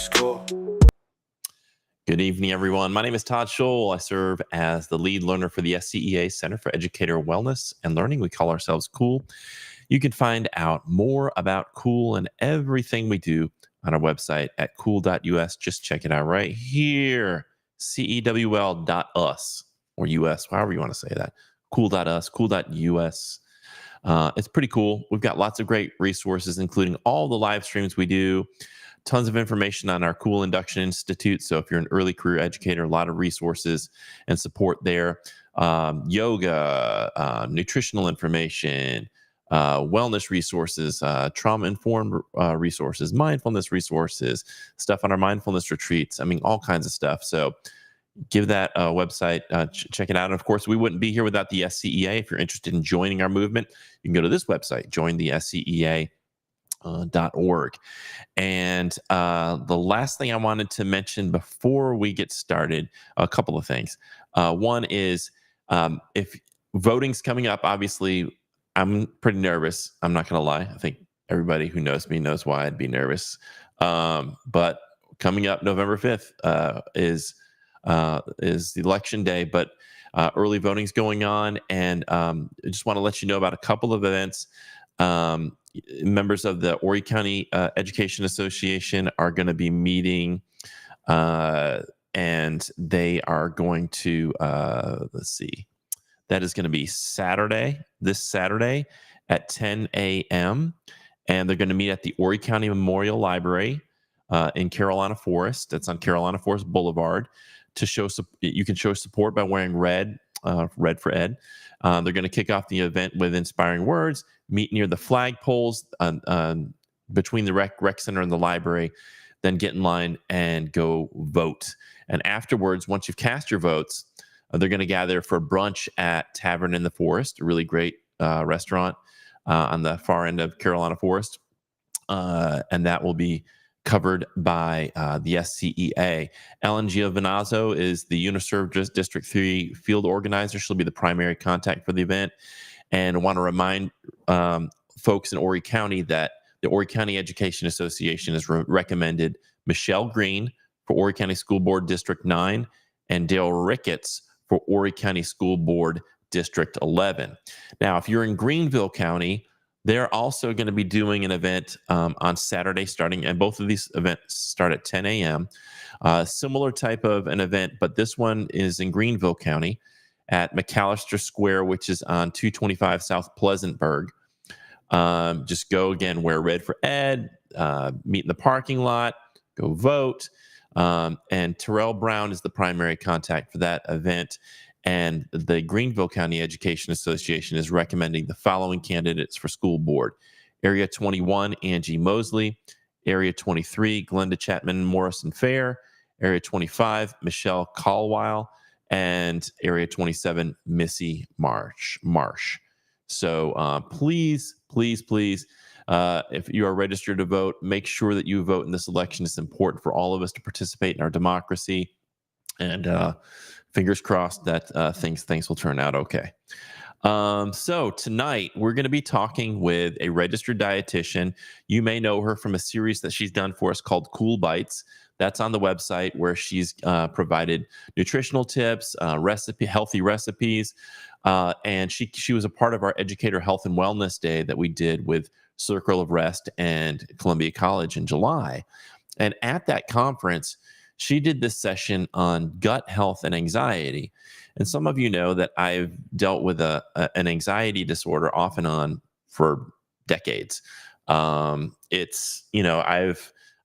school. Good evening, everyone. My name is Todd Scholl. I serve as the lead learner for the SCEA Center for Educator Wellness and Learning. We call ourselves COOL. You can find out more about COOL and everything we do on our website at cool.us. Just check it out right here, cewl.us or US, however you want to say that. Cool.us, cool.us. It's pretty cool. We've got lots of great resources, including all the live streams we do. Tons of information on our COOL Induction Institute. So if you're an early career educator, a lot of resources and support there. Yoga, nutritional information, wellness resources, trauma-informed resources, mindfulness resources, stuff on our mindfulness retreats. I mean, all kinds of stuff. So give that website, check it out. And of course, we wouldn't be here without the SCEA. If you're interested in joining our movement, you can go to this website, join the SCEA. .org. And the last thing I wanted to mention before we get started, a couple of things. One is if voting's coming up, obviously I'm pretty nervous. I'm not going to lie. I think everybody who knows me knows why I'd be nervous. But coming up November 5th is the election day, but early voting's going on. And I just want to let you know about a couple of events. Members of the Horry County Education Association are going to be meeting, and they are going to, let's see, that is going to be this Saturday at 10 a.m., and they're going to meet at the Horry County Memorial Library in Carolina Forest. That's on Carolina Forest Boulevard. You can show support by wearing red for Ed. They're going to kick off the event with inspiring words, meet near the flagpoles between the rec center and the library, then get in line and go vote. And afterwards, once you've cast your votes, they're going to gather for brunch at Tavern in the Forest, a really great restaurant on the far end of Carolina Forest. And that will be covered by the SCEA. Ellen Giovinazzo is the UniServ District 3 field organizer. She'll be the primary contact for the event. And I want to remind folks in Horry County that the Horry County Education Association has recommended Michelle Green for Horry County School Board District 9 and Dale Ricketts for Horry County School Board District 11. Now, if you're in Greenville County, they're also going to be doing an event on Saturday starting, and both of these events start at 10 a.m. Similar type of an event, but this one is in Greenville County at McAllister Square, which is on 225 South Pleasantburg. Just go again, wear red for Ed, meet in the parking lot, go vote. And Terrell Brown is the primary contact for that event. And the Greenville County Education Association is recommending the following candidates for school board. Area 21, Angie Mosley. Area 23, Glenda Chapman Morrison Fair. Area 25, Michelle Caldwell. And Area 27, Missy Marsh. So please, if you are registered to vote, make sure that you vote in this election. It's important for all of us to participate in our democracy. And fingers crossed that things will turn out okay. So tonight we're going to be talking with a registered dietitian. You may know her from a series that she's done for us called Cool Bites. That's on the website, where she's provided nutritional tips, healthy recipes, and she was a part of our Educator Health and Wellness Day that we did with Circle of Rest and Columbia College in July. And at that conference, she did this session on gut health and anxiety. And some of you know that I've dealt with an anxiety disorder off and on for decades. I've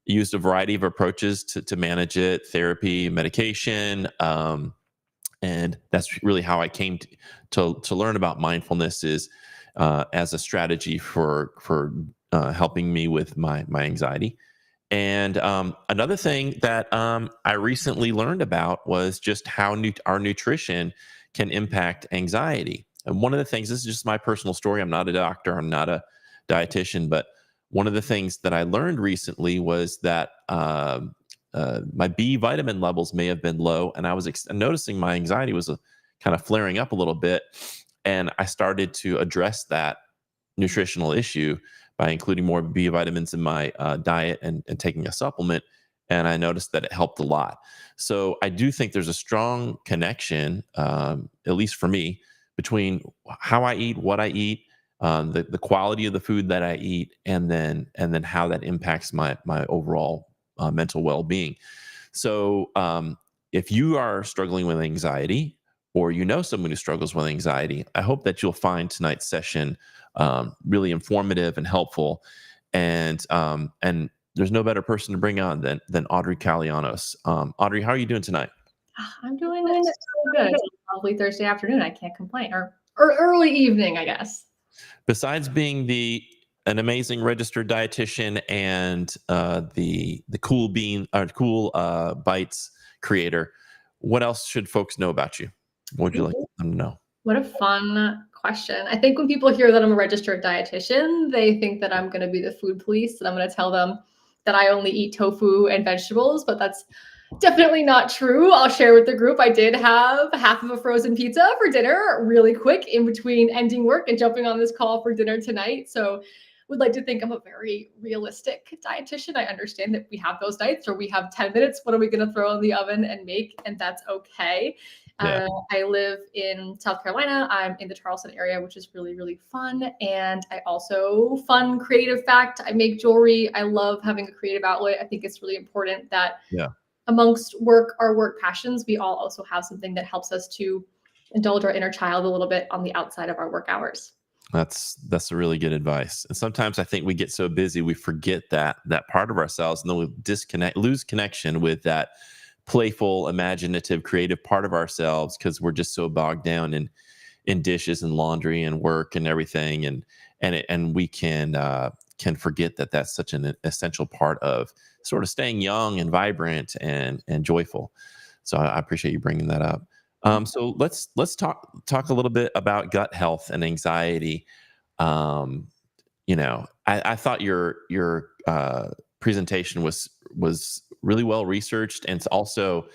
used a variety of approaches to manage it, therapy, medication. And that's really how I came to learn about mindfulness, is as a strategy for helping me with my anxiety. And another thing that I recently learned about was just how our nutrition can impact anxiety. And one of the things, this is just my personal story. I'm not a doctor. I'm not a dietitian. But one of the things that I learned recently was that my B vitamin levels may have been low. And I was noticing my anxiety was kind of flaring up a little bit. And I started to address that nutritional issue by including more B vitamins in my diet and taking a supplement. and I noticed that it helped a lot. So I do think there's a strong connection, at least for me, between how I eat, what I eat, the quality of the food that I eat, and then how that impacts my overall mental well being. So if you are struggling with anxiety, or you know someone who struggles with anxiety, I hope that you'll find tonight's session really informative and helpful. And there's no better person to bring on than Audrey Calianos. Audrey, how are you doing tonight? I'm doing so good. It's a lovely Thursday afternoon. I can't complain. Or early evening, I guess. Besides being an amazing registered dietitian and the cool bites creator, what else should folks know about you? What would you like them to know? What a fun question. I think when people hear that I'm a registered dietitian, they think that I'm going to be the food police, that I'm going to tell them that I only eat tofu and vegetables, but that's definitely not true. I'll share with the group. I did have half of a frozen pizza for dinner really quick in between ending work and jumping on this call for dinner tonight. So would like to think I'm a very realistic dietitian. I understand that we have those nights where we have 10 minutes. What are we going to throw in the oven and make? And that's okay. Yeah. I live in South Carolina. I'm in the Charleston area, which is really, really fun. And I also, fun creative fact, I make jewelry. I love having a creative outlet. I think it's really important that amongst our work passions, we all also have something that helps us to indulge our inner child a little bit on the outside of our work hours. That's a really good advice. And sometimes I think we get so busy we forget that part of ourselves, and then we lose connection with that playful, imaginative, creative part of ourselves because we're just so bogged down in dishes and laundry and work and everything, and we can forget that that's such an essential part of sort of staying young and vibrant and joyful. So I appreciate you bringing that up. So let's talk a little bit about gut health and anxiety. I thought your presentation was really well researched, and it's also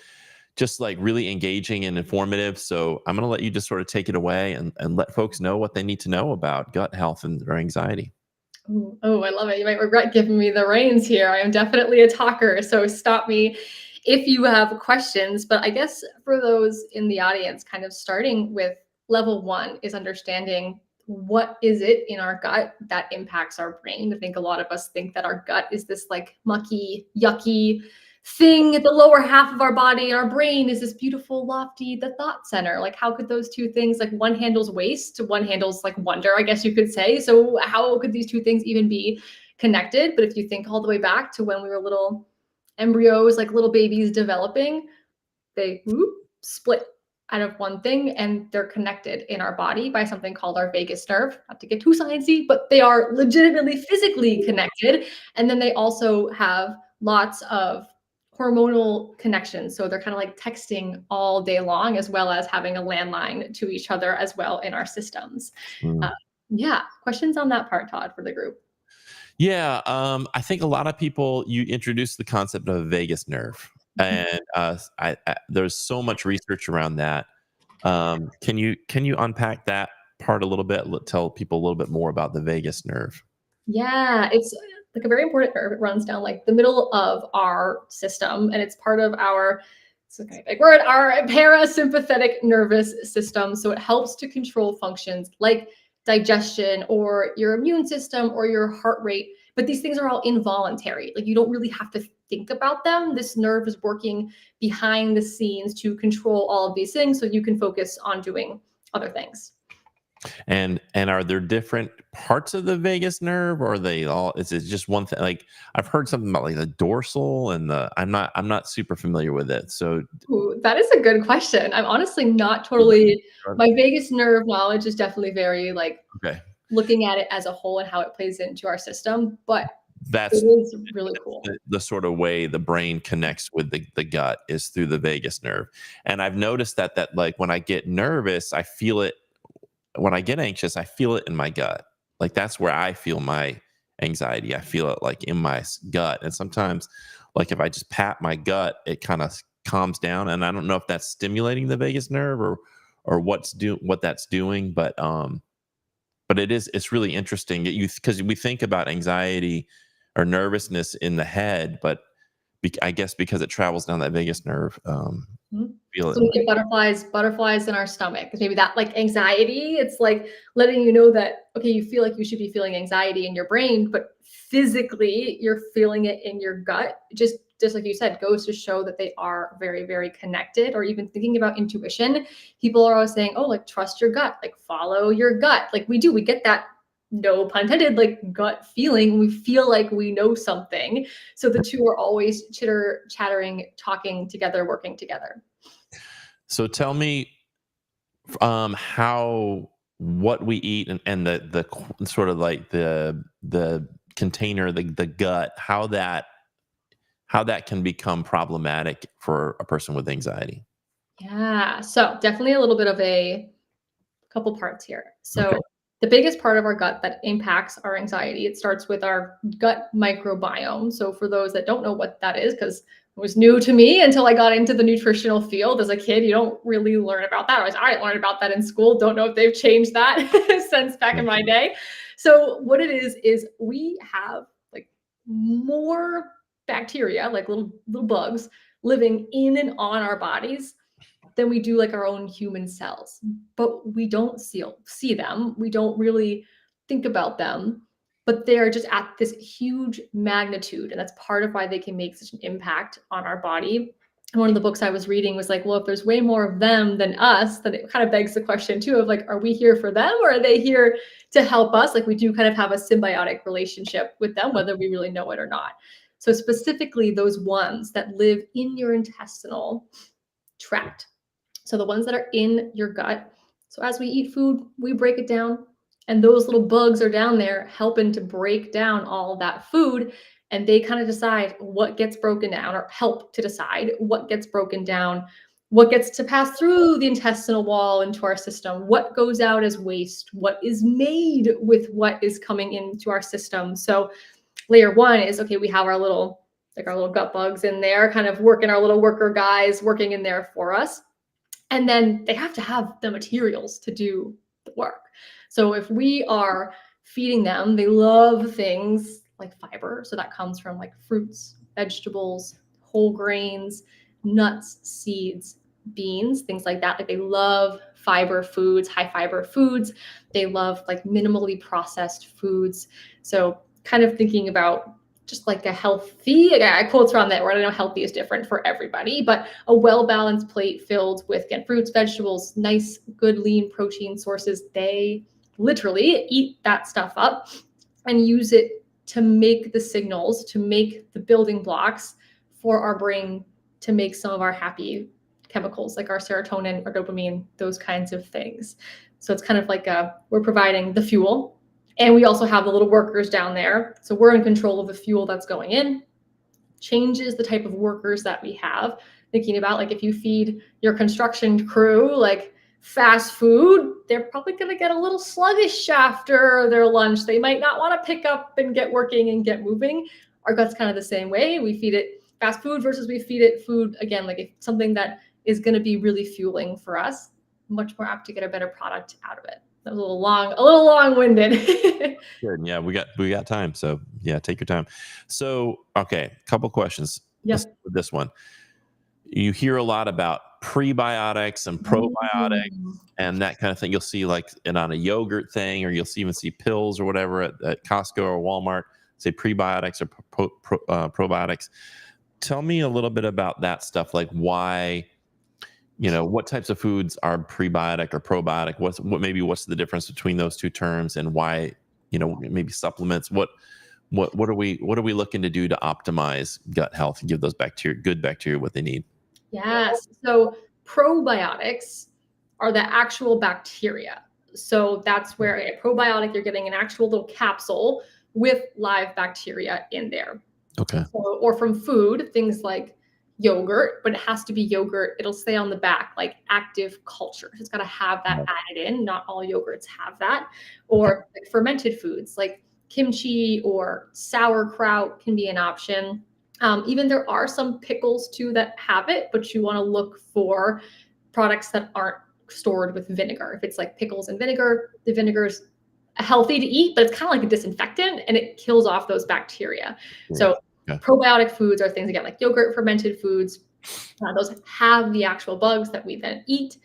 just like really engaging and informative. So I'm going to let you just sort of take it away and let folks know what they need to know about gut health and their anxiety. Oh, I love it. You might regret giving me the reins here. I am definitely a talker, so stop me if you have questions. But I guess for those in the audience, kind of starting with level one is understanding what is it in our gut that impacts our brain. I think a lot of us think that our gut is this like mucky, yucky thing at the lower half of our body, and our brain is this beautiful, lofty, the thought center. Like, how could those two things, like one handles waste, one handles like wonder, I guess you could say. So how could these two things even be connected? But if you think all the way back to when we were little embryos, like little babies developing, they split out of one thing, and they're connected in our body by something called our vagus nerve. Not to get too sciencey, but they are legitimately physically connected. And then they also have lots of hormonal connections. So they're kind of like texting all day long, as well as having a landline to each other as well in our systems. Questions on that part, Todd, for the group? Yeah, I think a lot of people, you introduced the concept of vagus nerve, and there's so much research around that. Can you unpack that part a little bit? Tell people a little bit more about the vagus nerve. Yeah, it's like a very important nerve. It runs down like the middle of our system, and it's part of it's a kind of big word, our parasympathetic nervous system. So it helps to control functions like digestion or your immune system or your heart rate. But these things are all involuntary. Like, you don't really have to think about them. This nerve is working behind the scenes to control all of these things so you can focus on doing other things. And are there different parts of the vagus nerve, or are they all? Is it just one thing? Like, I've heard something about like the dorsal and I'm not super familiar with it. So that is a good question. I'm honestly not totally. My vagus nerve knowledge is definitely very looking at it as a whole and how it plays into our system. But it is really cool. The sort of way the brain connects with the gut is through the vagus nerve. And I've noticed that like when I get nervous, I feel it. When I get anxious, I feel it in my gut. Like, that's where I feel my anxiety. I feel it like in my gut. And sometimes, like, if I just pat my gut, it kind of calms down. And I don't know if that's stimulating the vagus nerve or what that's doing. But it's really interesting because we think about anxiety or nervousness in the head, but I guess because it travels down that vagus nerve. Feel it. So we get butterflies in our stomach. Maybe that like anxiety, it's like letting you know that, okay, you feel like you should be feeling anxiety in your brain, but physically you're feeling it in your gut. Just like you said, goes to show that they are very, very connected. Or even thinking about intuition, people are always saying, oh, like trust your gut, like follow your gut. Like we get that, no pun intended, like gut feeling. We feel like we know something. So the two are always chattering, talking together, working together. So tell me how what we eat and the sort of like the container, the gut, how that can become problematic for a person with anxiety. Yeah, so definitely a little bit of a couple parts here. So Okay. the biggest part of our gut that impacts our anxiety, it starts with our gut microbiome. So for those that don't know what that is, because it was new to me until I got into the nutritional field as a kid, you don't really learn about that. I didn't learn about that in school. Don't know if they've changed that since back in my day. So what it is we have like more bacteria, like little bugs living in and on our bodies than we do like our own human cells. But we don't see them. We don't really think about them, but they're just at this huge magnitude. And that's part of why they can make such an impact on our body. And one of the books I was reading was like, well, if there's way more of them than us, then it kind of begs the question too of like, are we here for them or are they here to help us? Like we do kind of have a symbiotic relationship with them, whether we really know it or not. So specifically those ones that live in your intestinal tract. So the ones that are in your gut. So as we eat food, we break it down, and those little bugs are down there helping to break down all that food. And they kind of decide what gets broken down, or help to decide what gets broken down, what gets to pass through the intestinal wall into our system, what goes out as waste, what is made with what is coming into our system. So layer one is, okay, we have our little gut bugs in there, kind of working, our little worker guys working in there for us. And then they have to have the materials to do the work. So if we are feeding them, they love things like fiber. So that comes from like fruits, vegetables, whole grains, nuts, seeds, beans, things like that. Like they love fiber foods, high fiber foods. They love like minimally processed foods. So kind of thinking about just like a healthy, I quotes around that word. I know healthy is different for everybody, but a well-balanced plate filled with, again, fruits, vegetables, nice, good, lean protein sources. They literally eat that stuff up and use it to make the signals, to make the building blocks for our brain to make some of our happy chemicals like our serotonin or dopamine, those kinds of things. So it's kind of like we're providing the fuel. And we also have the little workers down there. So we're in control of the fuel that's going in. Changes the type of workers that we have. Thinking about like if you feed your construction crew like fast food, they're probably going to get a little sluggish after their lunch. They might not want to pick up and get working and get moving. Our gut's kind of the same way. We feed it fast food versus we feed it food, again, like if something that is going to be really fueling for us, much more apt to get a better product out of it. That was a little long-winded. Good. Yeah, we got time. So yeah, take your time. So okay, couple questions. Yeah. Let's start with this one. You hear a lot about prebiotics and probiotics and that kind of thing. You'll see like it on a yogurt thing, or you'll even see pills or whatever at Costco or Walmart, say prebiotics or probiotics. Tell me a little bit about that stuff. Like why, what types of foods are prebiotic or probiotic? What's the difference between those two terms, and why, maybe supplements? What are we looking to do to optimize gut health and give those good bacteria what they need? Yes. So probiotics are the actual bacteria. So that's where a probiotic, you're getting an actual little capsule with live bacteria in there. Okay. Or from food, things like yogurt, but it has to be yogurt. It'll say on the back, like active culture. It's got to have that added in. Not all yogurts have that. Or like fermented foods like kimchi or sauerkraut can be an option. Even there are some pickles too that have it, but you want to look for products that aren't stored with vinegar. If it's like pickles and vinegar, the vinegar's healthy to eat, but it's kind of like a disinfectant and it kills off those bacteria. So Okay. Probiotic foods are things, again, like yogurt, fermented foods. Those have the actual bugs that we then eat,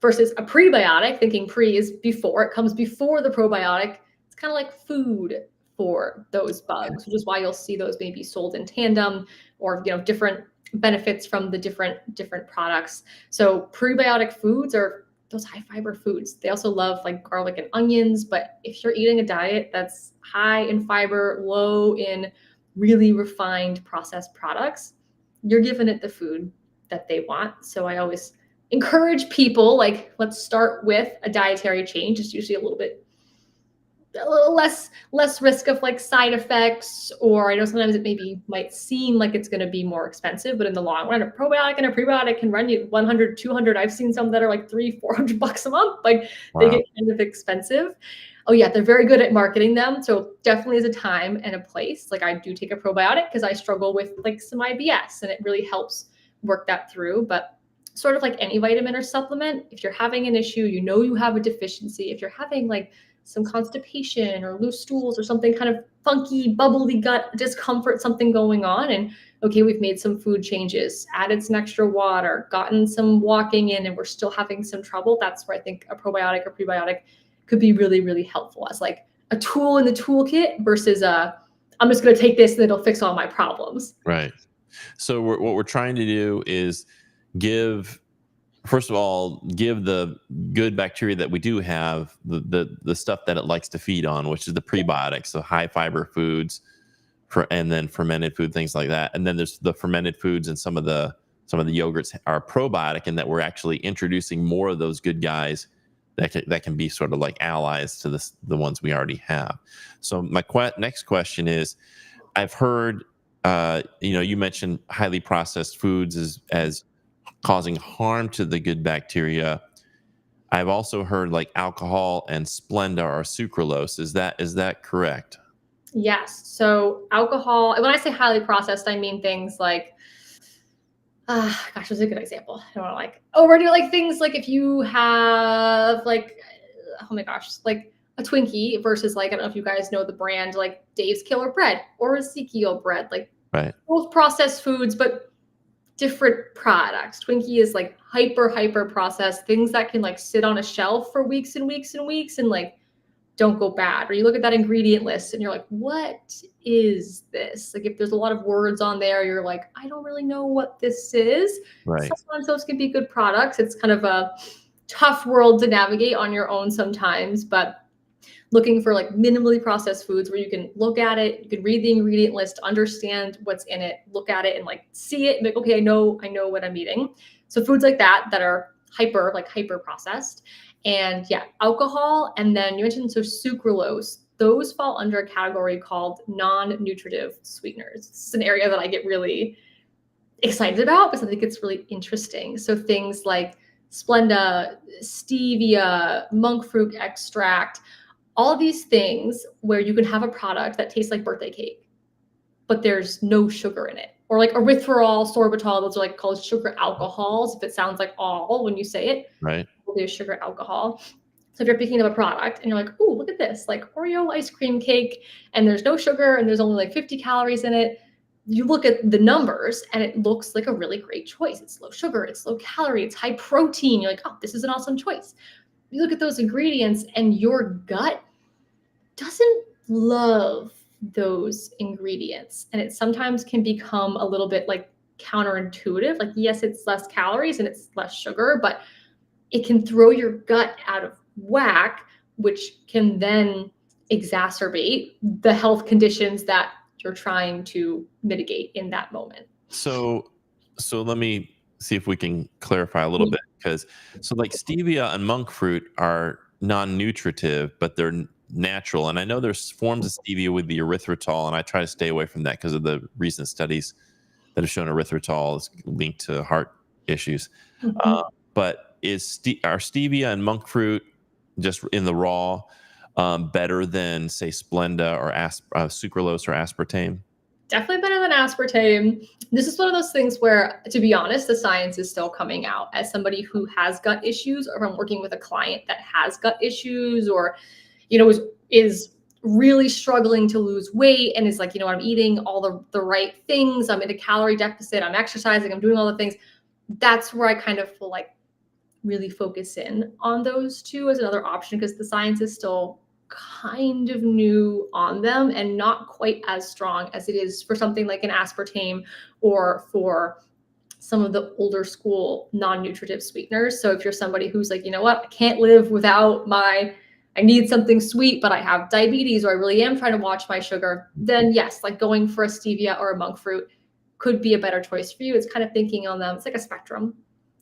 versus a prebiotic, thinking pre is before, it comes before the probiotic. It's kind of like food for those bugs, which is why you'll see those maybe sold in tandem, or different benefits from the different products. So prebiotic foods are those high fiber foods. They also love like garlic and onions, but if you're eating a diet that's high in fiber, low in really refined processed products, you're giving it the food that they want. So I always encourage people, like, let's start with a dietary change. It's usually a little less risk of like side effects, or I know sometimes it might seem like it's going to be more expensive, but in the long run, a probiotic and a prebiotic can run you 100, 200. I've seen some that are like $300-$400 a month. Like, they get kind of expensive. Oh yeah, they're very good at marketing them. So definitely is a time and a place. Like, I do take a probiotic because I struggle with like some IBS, and it really helps work that through. But sort of like any vitamin or supplement, if you're having an issue, you have a deficiency, if you're having like some constipation or loose stools or something kind of funky, bubbly gut discomfort, something going on, and okay, we've made some food changes, added some extra water, gotten some walking in, and we're still having some trouble, that's where I think a probiotic or prebiotic could be really, really helpful as like a tool in the toolkit versus I'm just going to take this and it'll fix all my problems. Right. So what we're trying to do is first of all, give the good bacteria that we do have the stuff that it likes to feed on, which is the prebiotics, so high fiber foods, and then fermented food, things like that. And then there's the fermented foods, and some of the yogurts are probiotic, and that we're actually introducing more of those good guys that can be sort of like allies to the ones we already have. So my next question is, I've heard you mentioned highly processed foods as causing harm to the good bacteria. I've also heard like alcohol and Splenda or sucralose. Is that correct? Yes. So alcohol, when I say highly processed, I mean things like, gosh, what's a good example? I don't want to like overdo like things like if you have like, oh my gosh, like a Twinkie versus like, I don't know if you guys know the brand, like Dave's Killer Bread or Ezekiel Bread, like Right. both processed foods, but different products. Twinkie is like hyper processed, things that can like sit on a shelf for weeks and weeks and weeks and like don't go bad. Or you look at that ingredient list and you're like, what is this? Like, if there's a lot of words on there, you're like, I don't really know what this is. Right. Sometimes those can be good products. It's kind of a tough world to navigate on your own sometimes, but looking for like minimally processed foods where you can look at it, you can read the ingredient list, understand what's in it, look at it and like see it and like, okay, I know what I'm eating. So foods like that are hyper processed. And yeah, alcohol. And then you mentioned, so sucralose, those fall under a category called non-nutritive sweeteners. It's an area that I get really excited about because I think it's really interesting. So things like Splenda, stevia, monk fruit extract, all these things where you can have a product that tastes like birthday cake, but there's no sugar in it. Or like erythritol, sorbitol, those are like called sugar alcohols. If it sounds like all when you say it, right, there's sugar alcohol. So if you're picking up a product and you're like, oh, look at this, like Oreo ice cream cake, and there's no sugar and there's only like 50 calories in it, you look at the numbers and it looks like a really great choice. It's low sugar, it's low calorie, it's high protein. You're like, oh, this is an awesome choice. You look at those ingredients and your gut doesn't love those ingredients. And it sometimes can become a little bit like counterintuitive. Like, yes, it's less calories and it's less sugar, but it can throw your gut out of whack, which can then exacerbate the health conditions that you're trying to mitigate in that moment. So let me see if we can clarify a little bit, because so like stevia and monk fruit are non-nutritive, but they're natural. And I know there's forms of stevia with the erythritol, and I try to stay away from that because of the recent studies that have shown erythritol is linked to heart issues. But are stevia and monk fruit just in the raw better than say Splenda or sucralose or aspartame? Definitely better than aspartame. This is one of those things where, to be honest, the science is still coming out. As somebody who has gut issues, or I'm working with a client that has gut issues, or is really struggling to lose weight and is like, you know, I'm eating all the right things, I'm in a calorie deficit, I'm exercising, I'm doing all the things, that's where I kind of will like really focus in on those two as another option, because the science is still kind of new on them and not quite as strong as it is for something like an aspartame or for some of the older school non-nutritive sweeteners. So if you're somebody who's like, you know what, I can't live without I need something sweet, but I have diabetes, or I really am trying to watch my sugar, then yes, like going for a stevia or a monk fruit could be a better choice for you. It's kind of thinking on them. It's like a spectrum.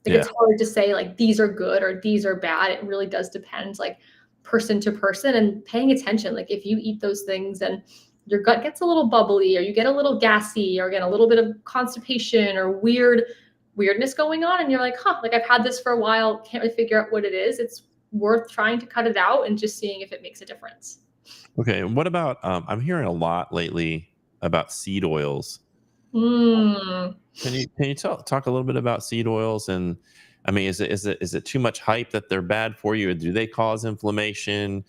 Like it's hard to say like these are good or these are bad. It really does depend like person to person, and paying attention. Like if you eat those things and your gut gets a little bubbly, or you get a little gassy, or get a little bit of constipation or weirdness going on, and you're like, like I've had this for a while, can't really figure out what it is, it's worth trying to cut it out and just seeing if it makes a difference. Okay. And what about, I'm hearing a lot lately about seed oils. Mm. Can you talk a little bit about seed oils? And I mean, is it too much hype that they're bad for you? Or do they cause inflammation?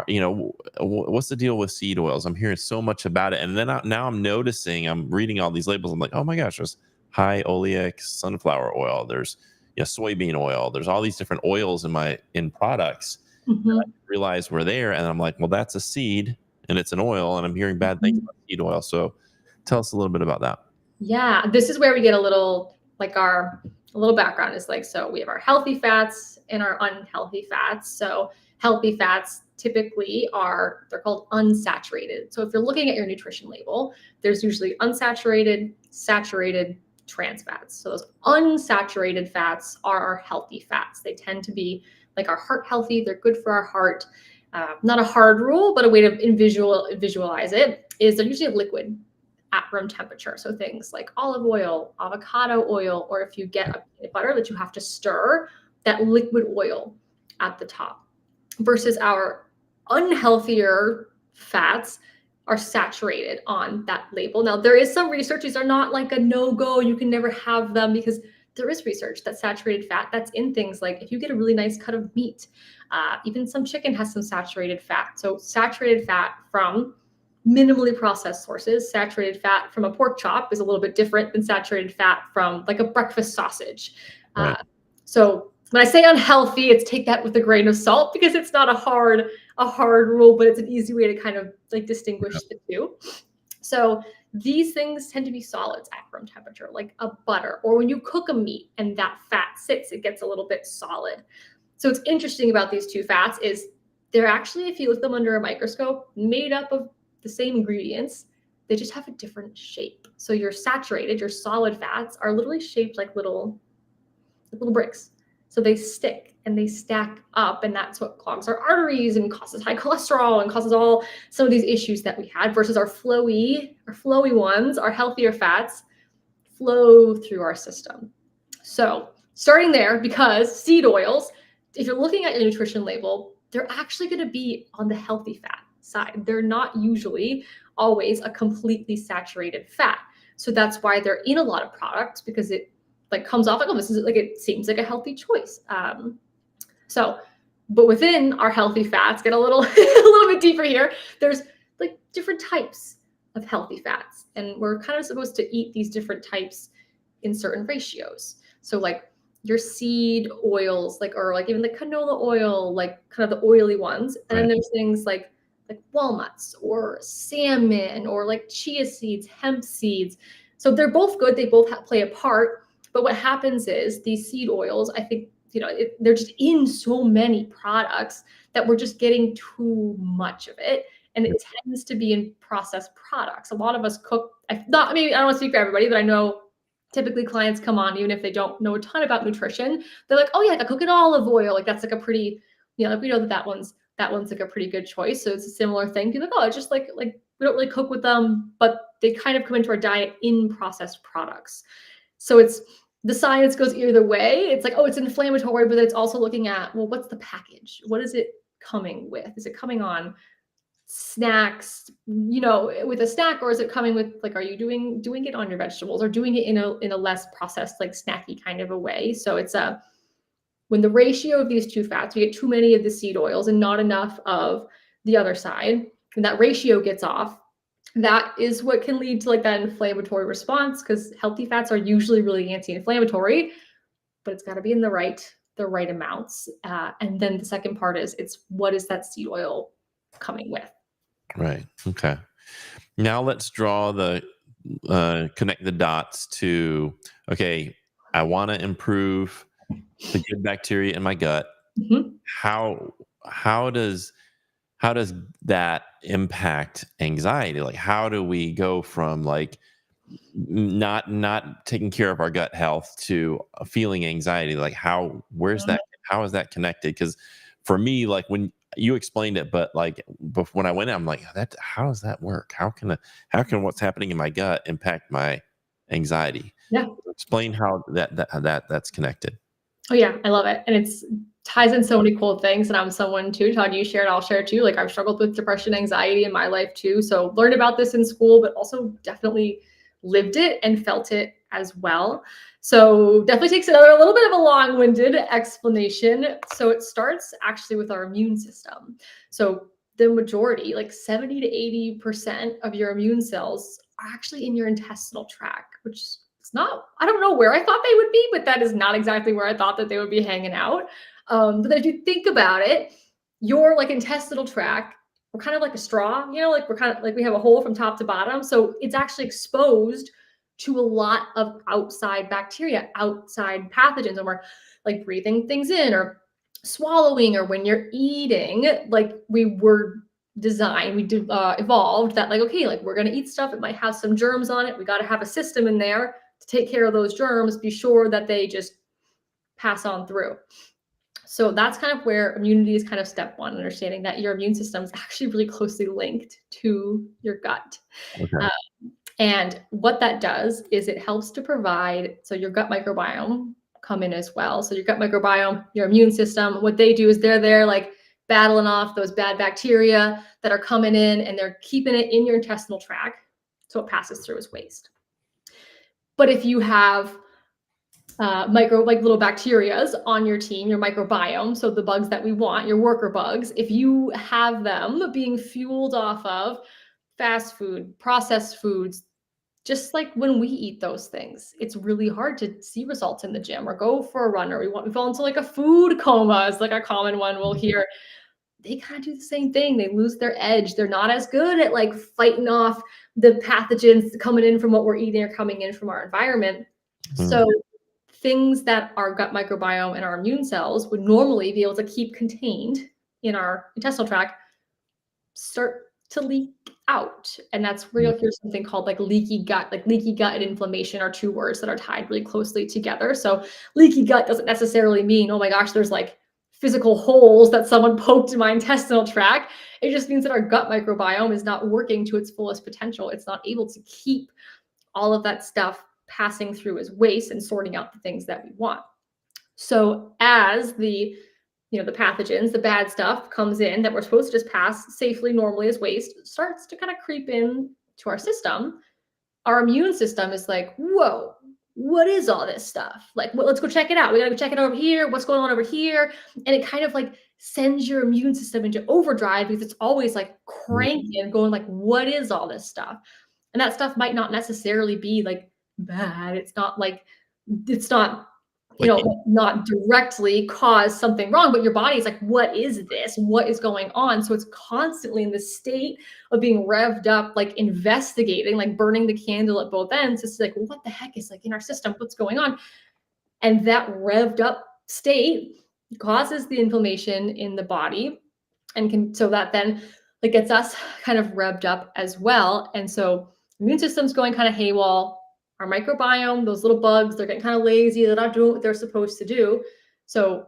You know, what's the deal with seed oils? I'm hearing so much about it, and then now I'm noticing, I'm reading all these labels. I'm like, oh my gosh, there's high oleic sunflower oil. There's soybean oil. There's all these different oils in products. Mm-hmm. I didn't realize were there, and I'm like, well, that's a seed and it's an oil, and I'm hearing bad things about seed oil. So tell us a little bit about that. Yeah, this is where we get a little like a little background is like, so we have our healthy fats and our unhealthy fats. So healthy fats typically they're called unsaturated. So if you're looking at your nutrition label, there's usually unsaturated, saturated, trans fats. So those unsaturated fats are our healthy fats. They tend to be like our heart healthy. They're good for our heart. Not a hard rule, but a way to visualize it is they're usually liquid at room temperature. So things like olive oil, avocado oil, or if you get a peanut butter that you have to stir, that liquid oil at the top, versus our unhealthier fats are saturated on that label. Now, there is some research. These are not like a no-go, you can never have them, because there is research that saturated fat that's in things like if you get a really nice cut of meat, even some chicken has some saturated fat. So saturated fat from minimally processed sources. Saturated fat from a pork chop is a little bit different than saturated fat from like a breakfast sausage. Right. So when I say unhealthy, it's take that with a grain of salt, because it's not a hard rule, but it's an easy way to kind of like distinguish the two. So these things tend to be solids at room temperature, like a butter, or when you cook a meat and that fat sits, it gets a little bit solid. So what's interesting about these two fats is they're actually, if you look them under a microscope, made up of the same ingredients, they just have a different shape. So your saturated, your solid fats are literally shaped like little bricks. So they stick and they stack up, and that's what clogs our arteries and causes high cholesterol and causes all some of these issues that we had, versus our flowy ones, our healthier fats flow through our system. So starting there, because seed oils, if you're looking at your nutrition label, they're actually going to be on the healthy fat side. They're not usually always a completely saturated fat. So that's why they're in a lot of products, because it like comes off like, oh, this is like, it seems like a healthy choice. But within our healthy fats, get a little a little bit deeper here, there's like different types of healthy fats, and we're kind of supposed to eat these different types in certain ratios. So like your seed oils, like, or like even the canola oil, like kind of the oily ones. And then there's things like walnuts or salmon or like chia seeds, hemp seeds. So they're both good. They both play a part. But what happens is these seed oils, I think, they're just in so many products that we're just getting too much of it. And it tends to be in processed products. A lot of us cook, I don't want to speak for everybody, but I know typically clients come on, even if they don't know a ton about nutrition, they're like, oh yeah, I cook in olive oil. Like that's like a pretty, like we know that one's like a pretty good choice. So it's a similar thing. People like, oh, it's just like we don't really cook with them, but they kind of come into our diet in processed products. So it's, the science goes either way. It's like, oh, it's inflammatory, but it's also looking at, well, what's the package? What is it coming with? Is it coming on snacks, with a snack, or is it coming with like, are you doing it on your vegetables, or doing it in a less processed, like snacky kind of a way? So it's when the ratio of these two fats, we get too many of the seed oils and not enough of the other side, and that ratio gets off, that is what can lead to like that inflammatory response, because healthy fats are usually really anti-inflammatory, but it's got to be in the right amounts. And then the second part is, it's what is that seed oil coming with? Right. Okay. Now let's draw the connect the dots to, okay, I want to improve the good bacteria in my gut. Mhm. How does that impact anxiety? Like, how do we go from like not taking care of our gut health to feeling anxiety? Like, where's that? How is that connected? Because for me, like when you explained it, but like when I went in, I'm like, how does that work? How can what's happening in my gut impact my anxiety? Yeah. Explain how that's connected. Oh yeah, I love it. And it's ties in so many cool things. And I'm someone too, Todd, you shared, I'll share too. Like I've struggled with depression, anxiety in my life too. So learned about this in school, but also definitely lived it and felt it as well. So definitely takes another a little bit of a long-winded explanation. So it starts actually with our immune system. So the majority, like 70 to 80% of your immune cells are actually in your intestinal tract, which it's not, I don't know where I thought they would be, but that is not exactly where I thought that they would be hanging out. But then if you think about it, your like intestinal tract, we're kind of like a straw, like we're kind of like we have a hole from top to bottom. So it's actually exposed to a lot of outside bacteria, outside pathogens, and we're like breathing things in or swallowing, or when you're eating, like we were designed, evolved that like, okay, like we're going to eat stuff, it might have some germs on it, we got to have a system in there to take care of those germs, be sure that they just pass on through. So that's kind of where immunity is kind of step one, understanding that your immune system is actually really closely linked to your gut. Okay. And what that does is it helps to provide, so your gut microbiome come in as well. So your gut microbiome, your immune system, what they do is they're there like battling off those bad bacteria that are coming in, and they're keeping it in your intestinal tract so it passes through as waste. But if you have like little bacterias on your team, your microbiome, so the bugs that we want, your worker bugs, if you have them being fueled off of fast food, processed foods, just like when we eat those things, it's really hard to see results in the gym or go for a run, or we fall into like a food coma is like a common one we'll hear. They kind of do the same thing. They lose their edge. They're not as good at like fighting off the pathogens coming in from what we're eating or coming in from our environment. So things that our gut microbiome and our immune cells would normally be able to keep contained in our intestinal tract start to leak out. And that's where you'll hear something called like leaky gut. Like leaky gut and inflammation are two words that are tied really closely together. So leaky gut doesn't necessarily mean, oh my gosh, there's like physical holes that someone poked in my intestinal tract. It just means that our gut microbiome is not working to its fullest potential. It's not able to keep all of that stuff passing through as waste and sorting out the things that we want. So as the pathogens, the bad stuff comes in that we're supposed to just pass safely, normally as waste, starts to kind of creep in to our system. Our immune system is like, whoa, what is all this stuff? Like, well, let's go check it out. We got to go check it over here. What's going on over here? And it kind of like sends your immune system into overdrive, because it's always like cranking and going like, what is all this stuff? And that stuff might not necessarily be like bad. It's not not directly cause something wrong, but your body is like, what is this? What is going on? So it's constantly in the state of being revved up, like investigating, like burning the candle at both ends. It's like, what the heck is like in our system? What's going on? And that revved up state causes the inflammation in the body, and so that then it gets us kind of revved up as well. And so immune system's going kind of haywire. Our microbiome, those little bugs, they're getting kind of lazy. They're not doing what they're supposed to do. So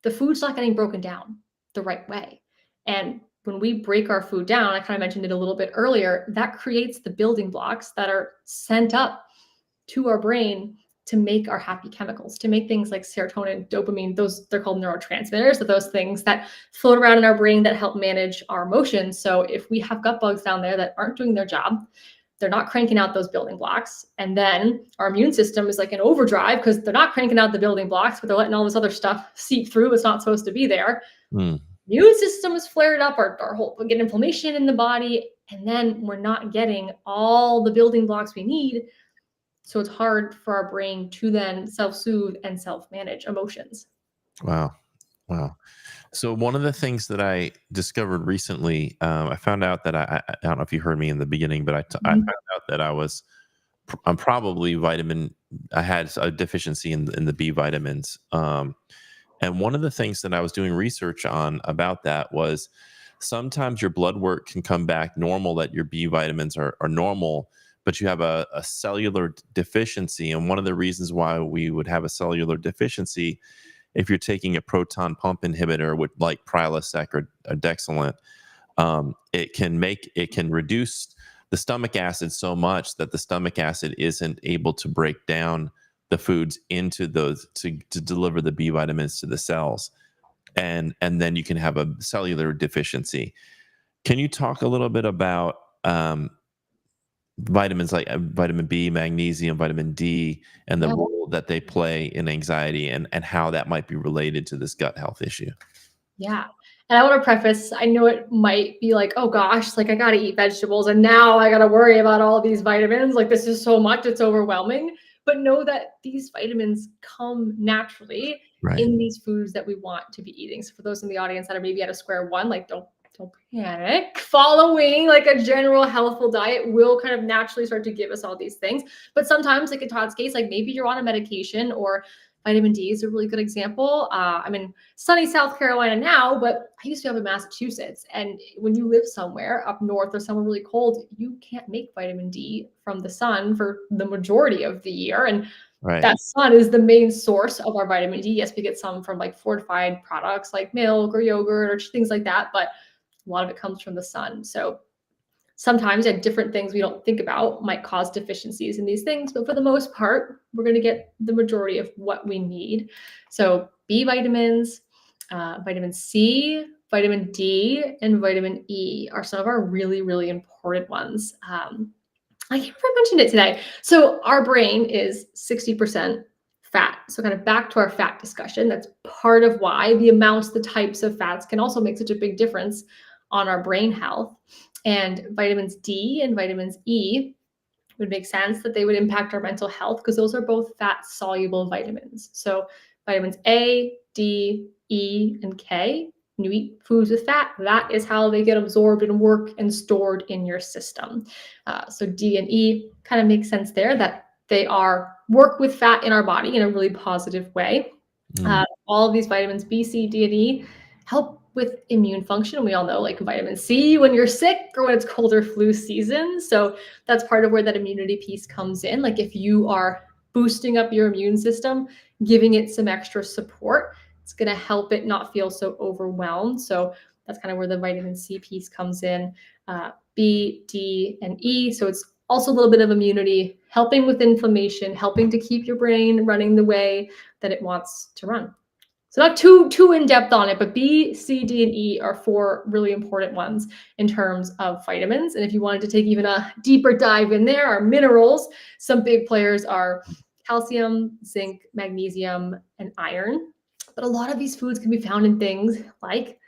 the food's not getting broken down the right way. And when we break our food down, I kind of mentioned it a little bit earlier, that creates the building blocks that are sent up to our brain to make our happy chemicals, to make things like serotonin, dopamine, they're called neurotransmitters, so those things that float around in our brain that help manage our emotions. So if we have gut bugs down there that aren't doing their job, they're not cranking out those building blocks. And then our immune system is like in overdrive because they're not cranking out the building blocks, but they're letting all this other stuff seep through. It's not supposed to be there. immune system is flared up, our whole, we get inflammation in the body, and then we're not getting all the building blocks we need. So it's hard for our brain to then self-soothe and self-manage emotions. Wow. Wow. So one of the things that I discovered recently, I found out that I don't know if you heard me in the beginning, but I Mhm. found out that I'm probably I had a deficiency in the B vitamins. And one of the things that I was doing research on about that was sometimes your blood work can come back normal, that your B vitamins are normal, but you have a cellular deficiency. And one of the reasons why we would have a cellular deficiency, if you're taking a proton pump inhibitor with like Prilosec or Dexilant, it can reduce the stomach acid so much that the stomach acid isn't able to break down the foods into those to deliver the B vitamins to the cells, and then you can have a cellular deficiency. Can you talk a little bit about vitamins like vitamin B, magnesium, vitamin D, and the Yeah. role that they play in anxiety, and how that might be related to this gut health issue? Yeah. And I want to preface, I know it might be like, oh gosh, like I got to eat vegetables and now I got to worry about all these vitamins. Like this is so much, it's overwhelming. But know that these vitamins come naturally Right. in these foods that we want to be eating. So for those in the audience that are maybe at a square one, like don't panic. Following like a general healthful diet will kind of naturally start to give us all these things. But sometimes, like in Todd's case, like maybe you're on a medication, or vitamin D is a really good example. I'm in sunny South Carolina now, but I used to live in Massachusetts. And when you live somewhere up north or somewhere really cold, you can't make vitamin D from the sun for the majority of the year. And Right. that sun is the main source of our vitamin D. Yes, we get some from like fortified products like milk or yogurt or things like that, but a lot of it comes from the sun. So sometimes different things we don't think about might cause deficiencies in these things, but for the most part, we're going to get the majority of what we need. So B vitamins, vitamin C, vitamin D, and vitamin E are some of our really, really important ones. I can't remember if I mentioned it today. So our brain is 60% fat. So kind of back to our fat discussion. That's part of why the amounts, the types of fats can also make such a big difference on our brain health. And vitamins D and vitamins E would make sense that they would impact our mental health because those are both fat soluble vitamins. So vitamins A, D, E, and K, when you eat foods with fat, that is how they get absorbed and work and stored in your system. So D and E kind of makes sense there, that they are work with fat in our body in a really positive way. Mm. All of these vitamins B, C, D, and E help with immune function. We all know like vitamin C when you're sick or when it's cold or flu season. So that's part of where that immunity piece comes in. Like if you are boosting up your immune system, giving it some extra support, it's going to help it not feel so overwhelmed. So that's kind of where the vitamin C piece comes in. B, D, and E. So it's also a little bit of immunity, helping with inflammation, helping to keep your brain running the way that it wants to run. So not too in depth on it, but B, C, D, and E are four really important ones in terms of vitamins. And if you wanted to take even a deeper dive in there, our minerals, some big players are calcium, zinc, magnesium, and iron. But a lot of these foods can be found in things like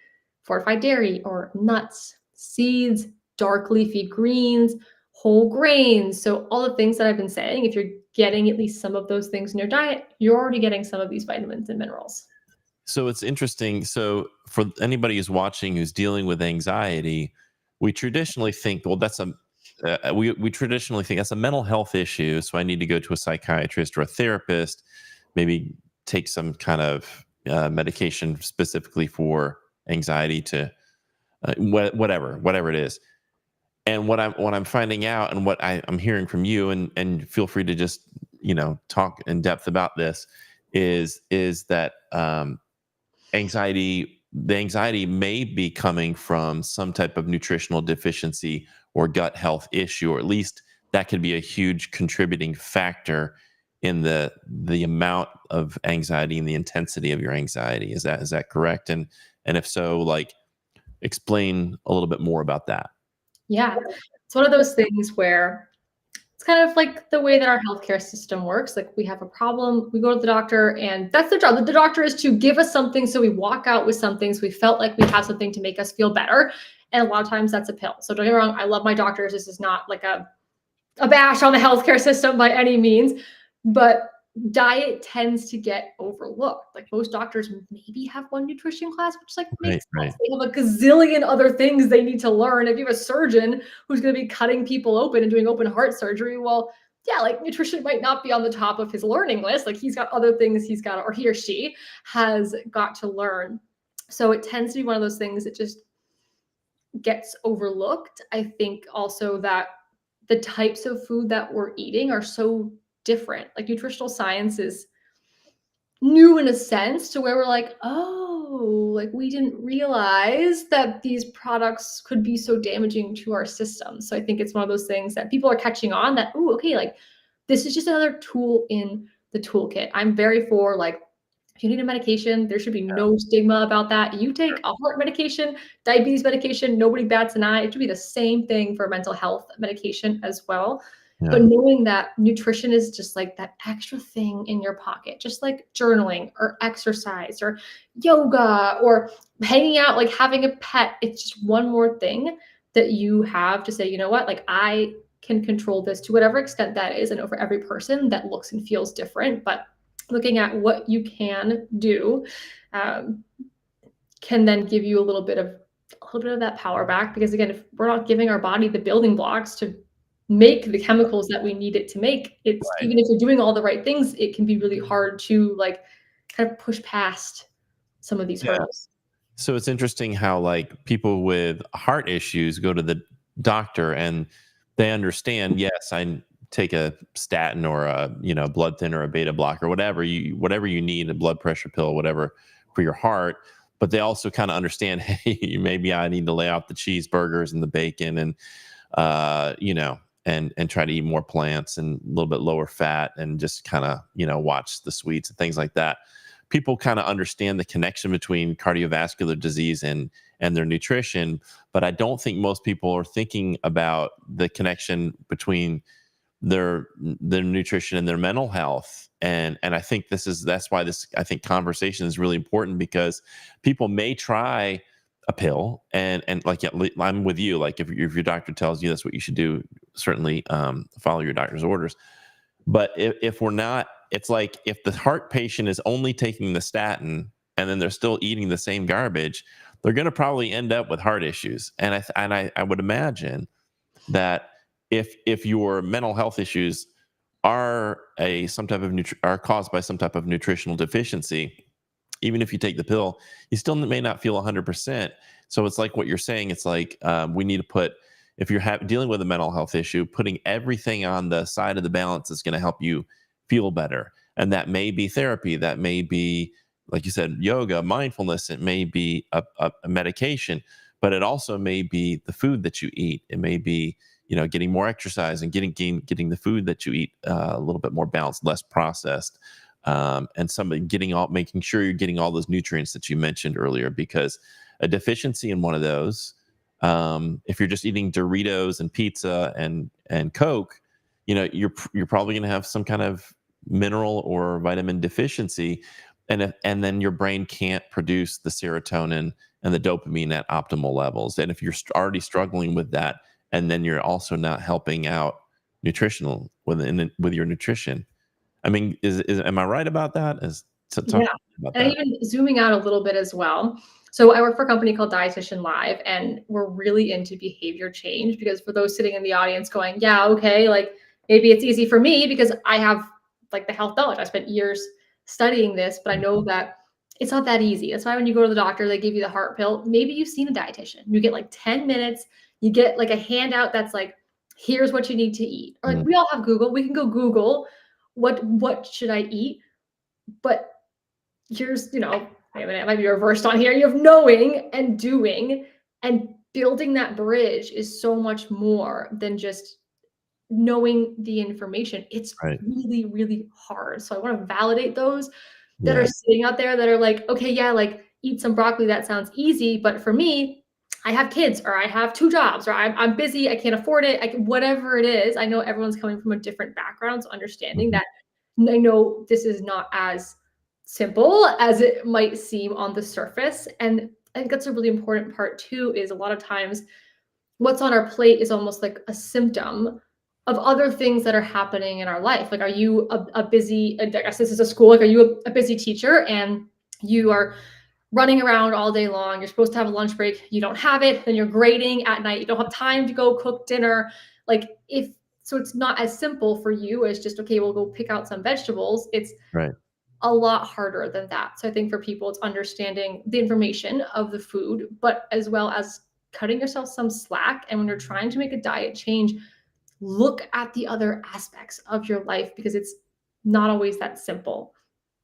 fortified dairy or nuts, seeds, dark leafy greens, whole grains. So all the things that I've been saying, if you're getting at least some of those things in your diet, you're already getting some of these vitamins and minerals. So it's interesting. So for anybody who's watching who's dealing with anxiety, we traditionally think, well, we traditionally think that's a mental health issue. So I need to go to a psychiatrist or a therapist, maybe take some kind of medication specifically for anxiety to whatever it is. And what I'm finding out, and what I'm hearing from you, and feel free to just talk in depth about this, is that the anxiety may be coming from some type of nutritional deficiency or gut health issue, or at least that could be a huge contributing factor in the amount of anxiety and the intensity of your anxiety. Is that correct? And if so, like, explain a little bit more about that. Yeah. It's one of those things where It's kind of like the way that our healthcare system works. Like we have a problem, we go to the doctor, and that's their job. The doctor is to give us something, so we walk out with something, so we felt like we have something to make us feel better. And a lot of times that's a pill. So don't get me wrong, I love my doctors. This is not like a bash on the healthcare system by any means, but diet tends to get overlooked. Like most doctors maybe have one nutrition class, which like makes Right. sense. They have a gazillion other things they need to learn. If you have a surgeon who's going to be cutting people open and doing open heart surgery, well, yeah, like nutrition might not be on the top of his learning list. Like he's got other things he's got, or he or she has got to learn. So it tends to be one of those things that just gets overlooked. I think also that the types of food that we're eating are so different. Like nutritional science is new in a sense to where we're like, oh, like we didn't realize that these products could be so damaging to our system. So I think it's one of those things that people are catching on that, oh, okay, like this is just another tool in the toolkit. I'm very for like, if you need a medication, there should be no stigma about that. You take a heart medication, diabetes medication, nobody bats an eye. It should be the same thing for mental health medication as well. Yeah. But knowing that nutrition is just like that extra thing in your pocket, just like journaling or exercise or yoga or hanging out, like having a pet, it's just one more thing that you have to say, you know what, like I can control this to whatever extent that is. I know for every person that looks and feels different, but looking at what you can do can then give you a little bit of that power back. Because again, if we're not giving our body the building blocks to make the chemicals that we need it to make, it's Right. even if you're doing all the right things, it can be really hard to like kind of push past some of these Yeah. hurdles. So it's interesting how like people with heart issues go to the doctor and they understand, yes, I take a statin or a, blood thinner or a beta blocker, whatever you need, a blood pressure pill, whatever for your heart. But they also kind of understand, hey, maybe I need to lay out the cheeseburgers and the bacon and and try to eat more plants and a little bit lower fat and just kind of, watch the sweets and things like that. People kind of understand the connection between cardiovascular disease and their nutrition, but I don't think most people are thinking about the connection between their nutrition and their mental health. And I think that's why this, I think, conversation is really important, because people may try a pill and like, yeah, I'm with you. Like if your doctor tells you that's what you should do, certainly follow your doctor's orders. But if we're not, it's like if the heart patient is only taking the statin and then they're still eating the same garbage, they're going to probably end up with heart issues. And I would imagine that if your mental health issues are are caused by some type of nutritional deficiency, even if you take the pill, you still may not feel 100%. So it's like what you're saying. It's like we need to put, if you're dealing with a mental health issue, putting everything on the side of the balance is going to help you feel better. And that may be therapy. That may be, like you said, yoga, mindfulness. It may be a medication, but it also may be the food that you eat. It may be, getting more exercise and getting the food that you eat a little bit more balanced, less processed. And making sure you're getting all those nutrients that you mentioned earlier, because a deficiency in one of those, if you're just eating Doritos and pizza and Coke, you're probably going to have some kind of mineral or vitamin deficiency, and then your brain can't produce the serotonin and the dopamine at optimal levels. And if you're already struggling with that, and then you're also not helping out with your nutrition, I mean, am I right about that? Talk Yeah. about And that. even zooming out a little bit as well. So I work for a company called Dietitian Live, and we're really into behavior change. Because for those sitting in the audience going, yeah, okay, like maybe it's easy for me because I have like the health knowledge. I spent years studying this, but I know that it's not that easy. That's why when you go to the doctor, they give you the heart pill. Maybe you've seen a dietitian. You get like 10 minutes, you get like a handout that's like, here's what you need to eat. Or like we all have Google. We can go Google what should I eat? But here's, wait a minute, it might be reversed on here. You have knowing and doing, and building that bridge is so much more than just knowing the information. It's Right. really, really hard. So I want to validate those that Yeah. are sitting out there that are like, okay, yeah, like eat some broccoli. That sounds easy. But for me, I have kids, or I have 2 jobs, or I'm busy, I can't afford it, whatever it is. I know everyone's coming from a different background, so understanding Mhm. that I know this is not as simple as it might seem on the surface. And I think that's a really important part too, is a lot of times what's on our plate is almost like a symptom of other things that are happening in our life. Like, are you a busy, I guess this is a school, like, are you a busy teacher and you are running around all day long? You're supposed to have a lunch break, you don't have it, then you're grading at night, you don't have time to go cook dinner. Like, if so, it's not as simple for you as just, okay, we'll go pick out some vegetables. It's Right. a lot harder than that. So I think for people, it's understanding the information of the food, but as well as cutting yourself some slack. And when you're trying to make a diet change, look at the other aspects of your life, because it's not always that simple.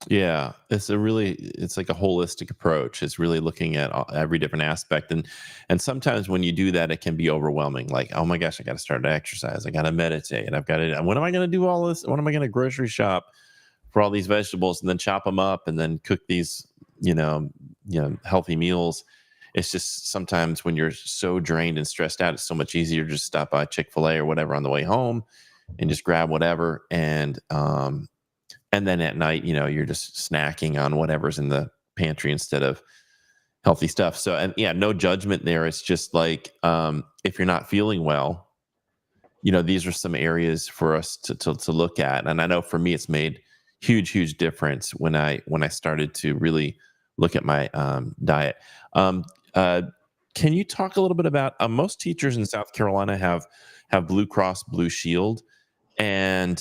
Yeah, it's like a holistic approach. It's really looking at every different aspect, and sometimes when you do that, it can be overwhelming. Like, oh my gosh, I got to start to exercise. I got to meditate. I've got to. When am I going to do all this? When am I going to grocery shop for all these vegetables and then chop them up and then cook these, healthy meals? It's just sometimes when you're so drained and stressed out, it's so much easier to just stop by Chick-fil-A or whatever on the way home and just grab whatever and then at night, you're just snacking on whatever's in the pantry instead of healthy stuff. So, and yeah, no judgment there. It's just like, if you're not feeling well, these are some areas for us to look at. And I know for me, it's made huge difference when I started to really look at my diet. Um, uh, can you talk a little bit about most teachers in South Carolina have Blue Cross Blue Shield, and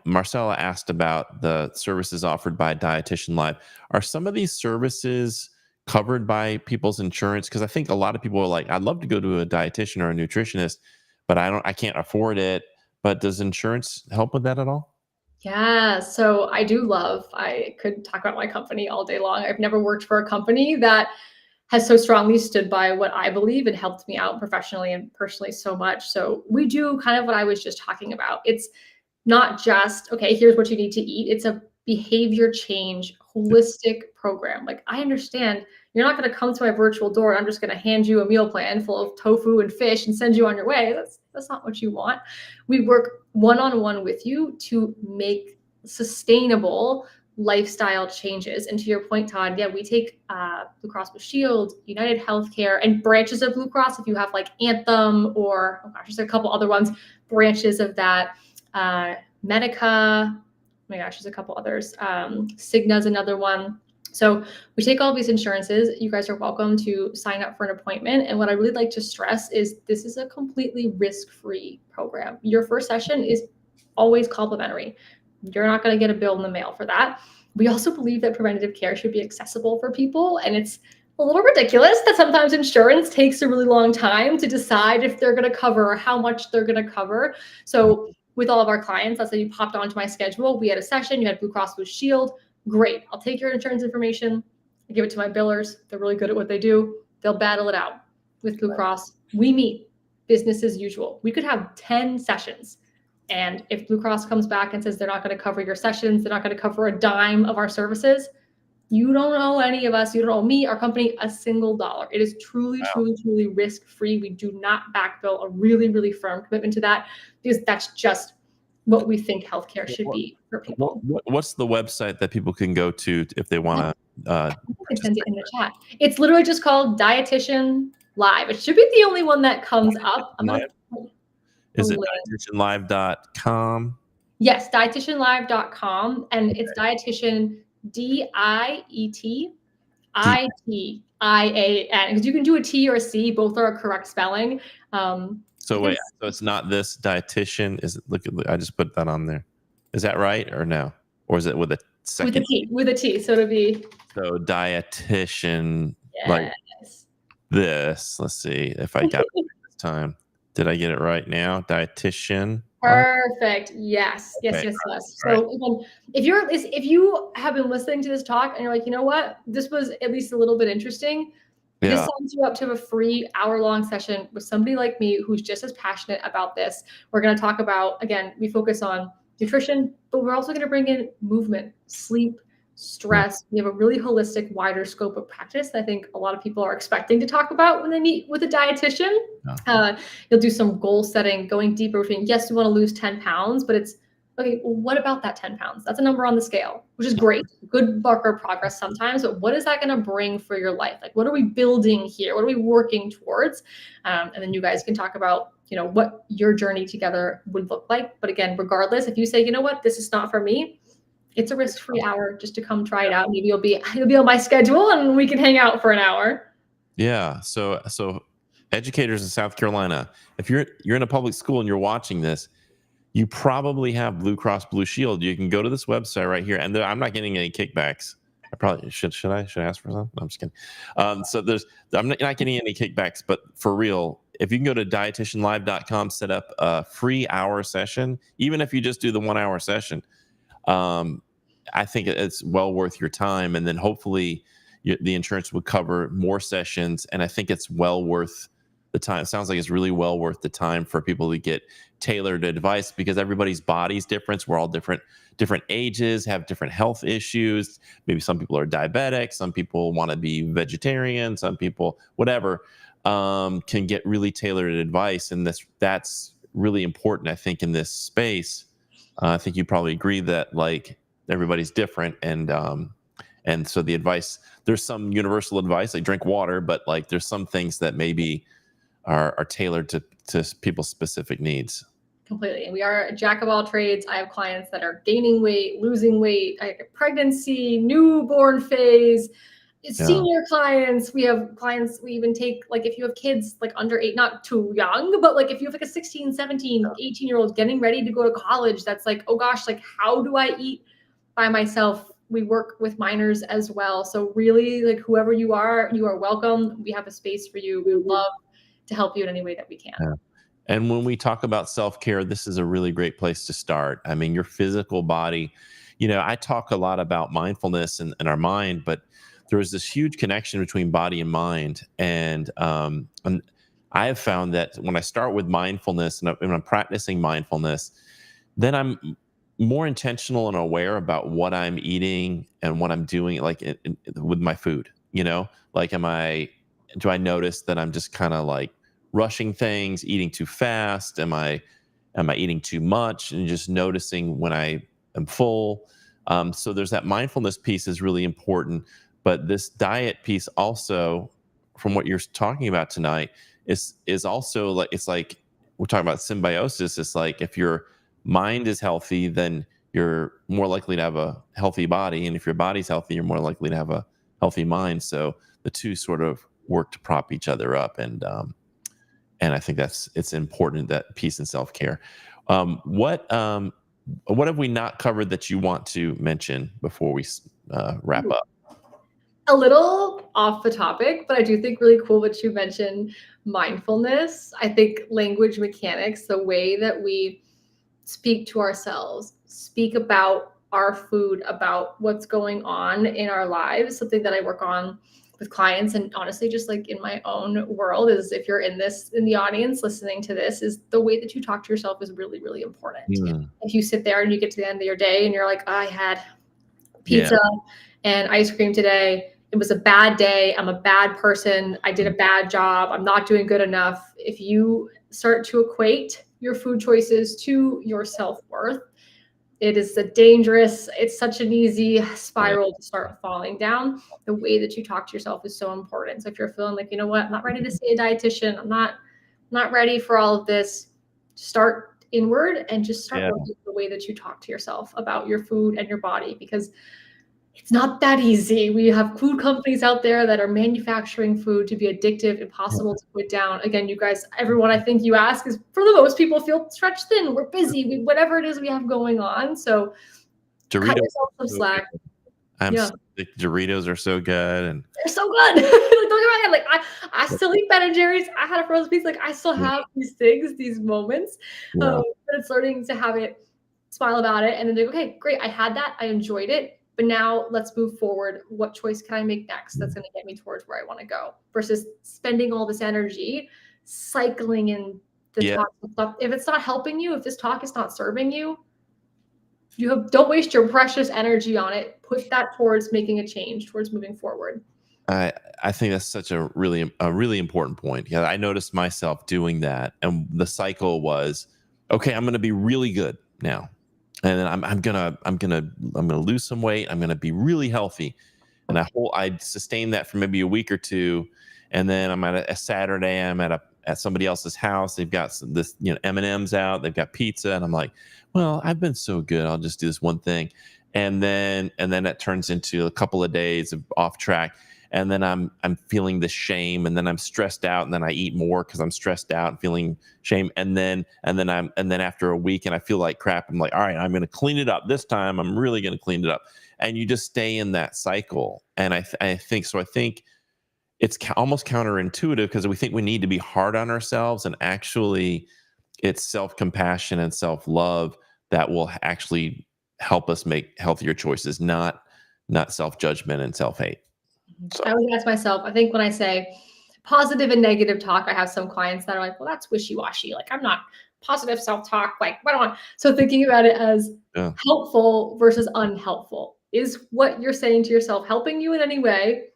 Marcella asked about the services offered by Dietitian Live. Are some of these services covered by people's insurance? Because I think a lot of people are like, I'd love to go to a dietitian or a nutritionist, but I can't afford it. But does insurance help with that at all? Yeah, so I could talk about my company all day long. I've never worked for a company that has so strongly stood by what I believe, and helped me out professionally and personally so much. So we do kind of what I was just talking about. It's not just, okay, here's what you need to eat. It's a behavior change, holistic program. Like, I understand you're not going to come to my virtual door and I'm just going to hand you a meal plan full of tofu and fish and send you on your way. That's not what you want. We work one-on-one with you to make sustainable lifestyle changes. And to your point, Todd, yeah, we take Blue Cross Blue Shield, United Healthcare, and branches of Blue Cross. If you have like Anthem, or oh gosh, there's a couple other ones, branches of that. Medica, oh my gosh, there's a couple others. Cigna's another one. So we take all these insurances. You guys are welcome to sign up for an appointment. And what I really like to stress is this is a completely risk-free program. Your first session is always complimentary. You're not going to get a bill in the mail for that. We also believe that preventative care should be accessible for people. And it's a little ridiculous that sometimes insurance takes a really long time to decide if they're going to cover or how much they're going to cover. So with all of our clients, let's say you popped onto my schedule, we had a session, you had Blue Cross Blue Shield, great. I'll take your insurance information, I give it to my billers. They're really good at what they do. They'll battle it out with Blue Cross. We meet business as usual. We could have 10 sessions. And if Blue Cross comes back and says they're not going to cover your sessions, they're not going to cover a dime of our services, you don't owe any of us, you don't owe me, our company, a single dollar. It is truly, Wow. truly, truly risk-free. We do not backbill, a really, really firm commitment to that, because that's just what we think healthcare should be for people. What's the website that people can go to if they want to? I think I can send it in the chat. It's literally just called Dietitian Live. It should be the only one that comes up. I'm gonna put the Is it link. dietitianlive.com? Yes, dietitianlive.com, and it's dietitian DIETITIAN, because you can do a T or a C, both are a correct spelling. So wait, so it's not this dietitian? Is it? Look, I just put that on there. Is that right or no? Or is it with a second? With a T, so it'll be So dietitian, like yes. this. Let's see if I got it right this time. Did I get it right now? Dietitian. Perfect. Yes. Yes. Okay. Yes. Yes. All right. So if you have been listening to this talk and you're like, you know what, this was at least a little bit interesting. This Yeah. signs you up to a free hour-long session with somebody like me who's just as passionate about this. We're going to talk about, again, we focus on nutrition, but we're also going to bring in movement, sleep, stress. We have a really holistic, wider scope of practice that I think a lot of people are expecting to talk about when they meet with a dietitian. You'll do some goal setting, going deeper between, yes, you want to lose 10 pounds, but it's, okay, well, what about that 10 pounds? That's a number on the scale, which is great. Good marker of progress sometimes, but what is that going to bring for your life? Like, what are we building here? What are we working towards? And then you guys can talk about, what your journey together would look like. But again, regardless, if you say, you know what, this is not for me, it's a risk-free hour just to come try it out. Maybe you'll be on my schedule and we can hang out for an hour. Yeah. So educators in South Carolina, if you're in a public school and you're watching this, you probably have Blue Cross Blue Shield. You can go to this website right here, and I'm not getting any kickbacks. I probably should I ask for some? No, I'm just kidding. So I'm not getting any kickbacks, but for real, if you can go to dietitianlive.com, set up a free hour session, even if you just do the 1 hour session, I think it's well worth your time. And then hopefully the insurance would cover more sessions. And I think it's well worth the time. It sounds like it's really well worth the time for people to get tailored advice, because everybody's body's different. We're all different ages, have different health issues. Maybe some people are diabetic. Some people want to be vegetarian. Some people, whatever, can get really tailored advice. And that's really important, I think, in this space. I think you probably agree that like everybody's different. And so the advice, there's some universal advice, like drink water, but like there's some things that maybe are tailored to people's specific needs. Completely. And we are a jack of all trades. I have clients that are gaining weight, losing weight, pregnancy, newborn phase, senior clients. We have clients, we even take, like, if you have kids like under 8, not too young, but like if you have like a 16, 17, 18-year-old getting ready to go to college, that's like, oh gosh, like how do I eat by myself? We work with minors as well. So really, like, whoever you are welcome. We have a space for you. We would love to help you in any way that we can. Yeah. And when we talk about self-care, this is a really great place to start. I mean, your physical body, I talk a lot about mindfulness and our mind, but there's this huge connection between body and mind. And I have found that when I start with mindfulness and I'm practicing mindfulness, then I'm more intentional and aware about what I'm eating and what I'm doing, like with my food, like do I notice that I'm just kind of like rushing things, eating too fast? Am I eating too much? And just noticing when I am full. So there's that mindfulness piece is really important. But this diet piece also, from what you're talking about tonight, is also like, it's like we're talking about symbiosis. It's like if your mind is healthy, then you're more likely to have a healthy body. And if your body's healthy, you're more likely to have a healthy mind. So the two sort of work to prop each other up. And I think it's important, that peace and self-care. What have we not covered that you want to mention before we wrap up? A little off the topic, but I do think really cool what you mentioned, mindfulness. I think language mechanics, the way that we speak to ourselves, speak about our food, about what's going on in our lives, something that I work on with clients, and honestly, just like in my own world, is if you're in the audience listening to this, is the way that you talk to yourself is really, really important. If you sit there and you get to the end of your day and you're like, I had pizza and ice cream today, it was a bad day, I'm a bad person, I did a bad job, I'm not doing good enough. If you start to equate your food choices to your self-worth, it's such an easy spiral to start falling down. The way that you talk to yourself is so important. So if you're feeling like, you know what, I'm not ready to see a dietitian, I'm not ready for all of this, start inward and just start with the way that you talk to yourself about your food and your body, because it's not that easy. We have food companies out there that are manufacturing food to be addictive, impossible to put down. Again, you guys, everyone I think you ask is, for the most people, feel stretched thin. We're busy, whatever it is we have going on. So Doritos, cut yourself some slack. Doritos are so good, and they're so good. Like, don't get me wrong, like I still eat Ben and Jerry's. I had a frozen pizza. Like I still have these things, these moments. But it's learning to have it, smile about it, and then think, okay, great, I had that, I enjoyed it. But now let's move forward. What choice can I make next that's going to get me towards where I want to go, versus spending all this energy cycling in the toxic stuff. If it's not helping you, if this talk is not serving you, don't waste your precious energy on it. Put that towards making a change, towards moving forward. I think that's such a really important point. Yeah, I noticed myself doing that, and the cycle was, okay, I'm going to be really good now, and then I'm gonna lose some weight. I'm gonna be really healthy, and I sustained that for maybe a week or two, and then I'm at a Saturday. I'm at somebody else's house. They've got this M&Ms out. They've got pizza, and I'm like, well, I've been so good. I'll just do this one thing, and then that turns into a couple of days of off track, and then I'm feeling the shame, and then I'm stressed out, and then I eat more because I'm stressed out and feeling shame, and then after a week and I feel like crap, I'm like, all right, I'm going to clean it up this time. I'm really going to clean it up, and you just stay in that cycle. And I think it's almost counterintuitive, because we think we need to be hard on ourselves, and actually it's self-compassion and self-love that will actually help us make healthier choices, not self-judgment and self-hate. So. I always ask myself, I think when I say positive and negative talk, I have some clients that are like, well, that's wishy-washy. Like, I'm not positive self-talk. Like, what do I want? So thinking about it as helpful versus unhelpful. Is what you're saying to yourself helping you in any way?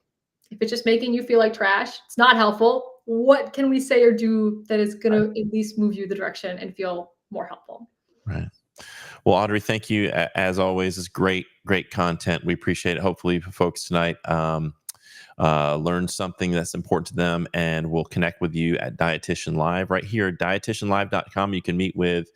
If it's just making you feel like trash, it's not helpful. What can we say or do that is going to at least move you the direction and feel more helpful? Right. Well, Audrey, thank you as always. It's great content. We appreciate it. Hopefully, folks tonight learn something that's important to them, and we'll connect with you at Dietitian Live right here at dietitianlive.com. You can meet with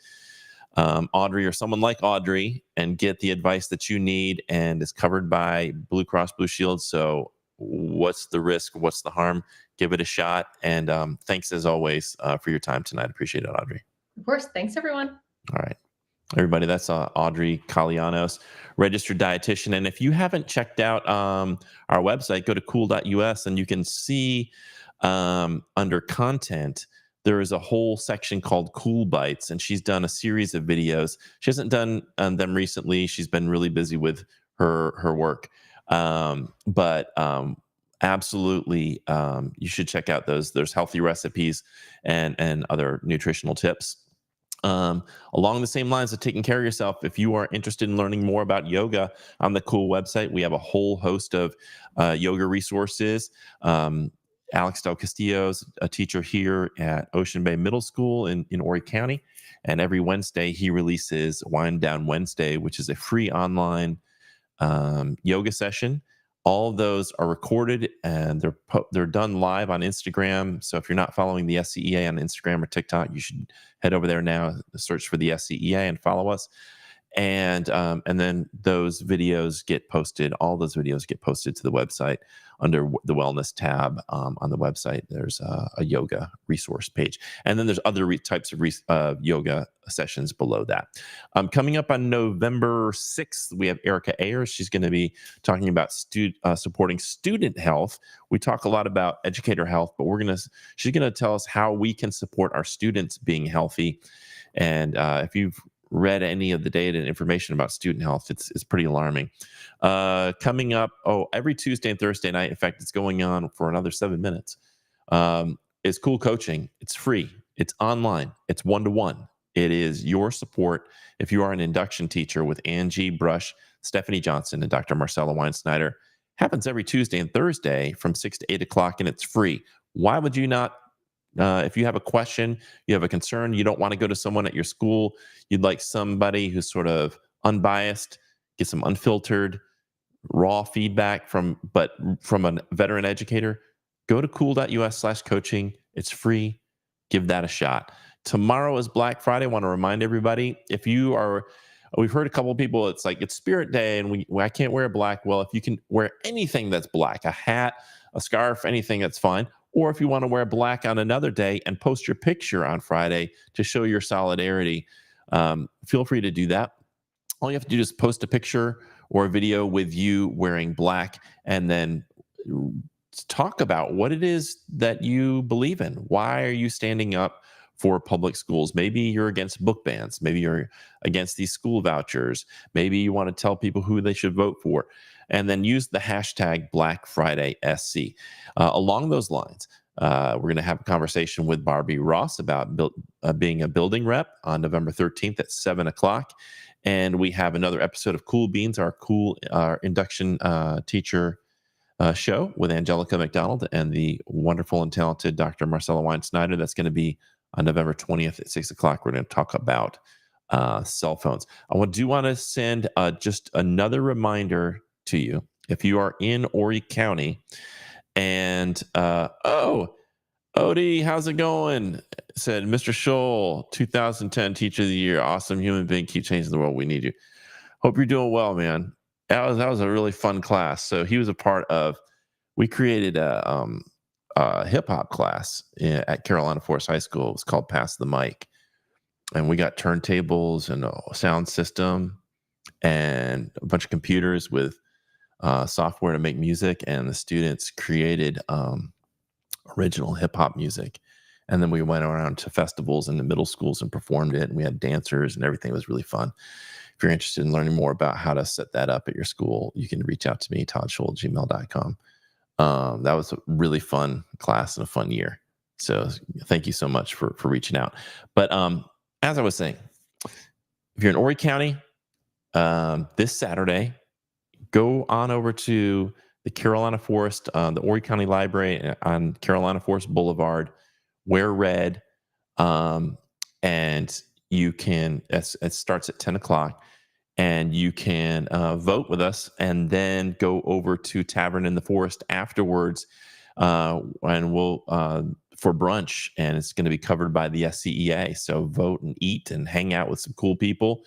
Audrey or someone like Audrey and get the advice that you need, and it's covered by Blue Cross Blue Shield. So what's the risk? What's the harm? Give it a shot. And thanks as always for your time tonight. Appreciate it, Audrey. Of course. Thanks, everyone. All right. Everybody, that's Audrey Calianos, registered dietitian. And if you haven't checked out our website, go to cool.us, and you can see under content, there is a whole section called Cool Bites, and she's done a series of videos. She hasn't done them recently. She's been really busy with her work. But absolutely, you should check out those. There's healthy recipes and other nutritional tips. Along the same lines of taking care of yourself, if you are interested in learning more about yoga, on the Cool website, we have a whole host of yoga resources. Alex Del Castillo is a teacher here at Ocean Bay Middle School in Horry County, and every Wednesday he releases Wind Down Wednesday, which is a free online yoga session. All of those are recorded, and they're done live on Instagram. So if you're not following the SCEA on Instagram or TikTok, you should head over there now, search for the SCEA and follow us. And then those videos get posted. All those videos get posted to the website under the wellness tab on the website. There's a yoga resource page, and then there's other types of yoga sessions below that. Coming up on November 6th, we have Erica Ayers. She's going to be talking about supporting student health. We talk a lot about educator health, but she's going to tell us how we can support our students being healthy. And if you've read any of the data and information about student health, it's pretty alarming. Coming up, every Tuesday and Thursday night, in fact, it's going on for another 7 minutes, is Cool Coaching. It's free. It's online. It's one-to-one. It is your support if you are an induction teacher with Angie Brush, Stephanie Johnson, and Dr. Marcella Weinsteiner. Happens every Tuesday and Thursday from 6 to 8 o'clock, and it's free. Why would you not? If you have a question, you have a concern, you don't want to go to someone at your school, you'd like somebody who's sort of unbiased, get some unfiltered, raw feedback from a veteran educator, go to cool.us/coaching. It's free. Give that a shot. Tomorrow is Black Friday. I want to remind everybody, we've heard a couple of people, it's like it's Spirit Day and I can't wear black. Well, if you can wear anything that's black, a hat, a scarf, anything, that's fine. Or if you want to wear black on another day and post your picture on Friday to show your solidarity, feel free to do that. All you have to do is post a picture or a video with you wearing black, and then talk about what it is that you believe in. Why are you standing up for public schools? Maybe you're against book bans. Maybe you're against these school vouchers. Maybe you want to tell people who they should vote for. And then use the hashtag BlackFridaySC. Along those lines, we're going to have a conversation with Barbie Ross about being a building rep on November 13th at 7 o'clock. And we have another episode of Cool Beans, our induction teacher show with Angelica McDonald and the wonderful and talented Dr. Marcella Wein-Snyder. That's going to be on November 20th at 6 o'clock. We're going to talk about cell phones. I do want to send just another reminder to you. If you are in Horry County and, Odie, how's it going? Said Mr. Scholl, 2010 Teacher of the Year. Awesome human being. Keep changing the world. We need you. Hope you're doing well, man. That was a really fun class. So he was a part of, we created a hip hop class at Carolina Forest High School. It was called Pass the Mic. And we got turntables and a sound system and a bunch of computers with software to make music. And the students created original hip hop music. And then we went around to festivals in the middle schools and performed it. And we had dancers and everything. It was really fun. If you're interested in learning more about how to set that up at your school, you can reach out to me, toddscholl@gmail.com. That was a really fun class and a fun year. So thank you so much for reaching out. But as I was saying, if you're in Horry County this Saturday, go on over to the Carolina Forest, the Horry County Library on Carolina Forest Boulevard. Wear red, and you can. It starts at 10 o'clock, and you can vote with us, and then go over to Tavern in the Forest afterwards, and we'll for brunch, and it's going to be covered by the SCEA. So vote and eat and hang out with some cool people.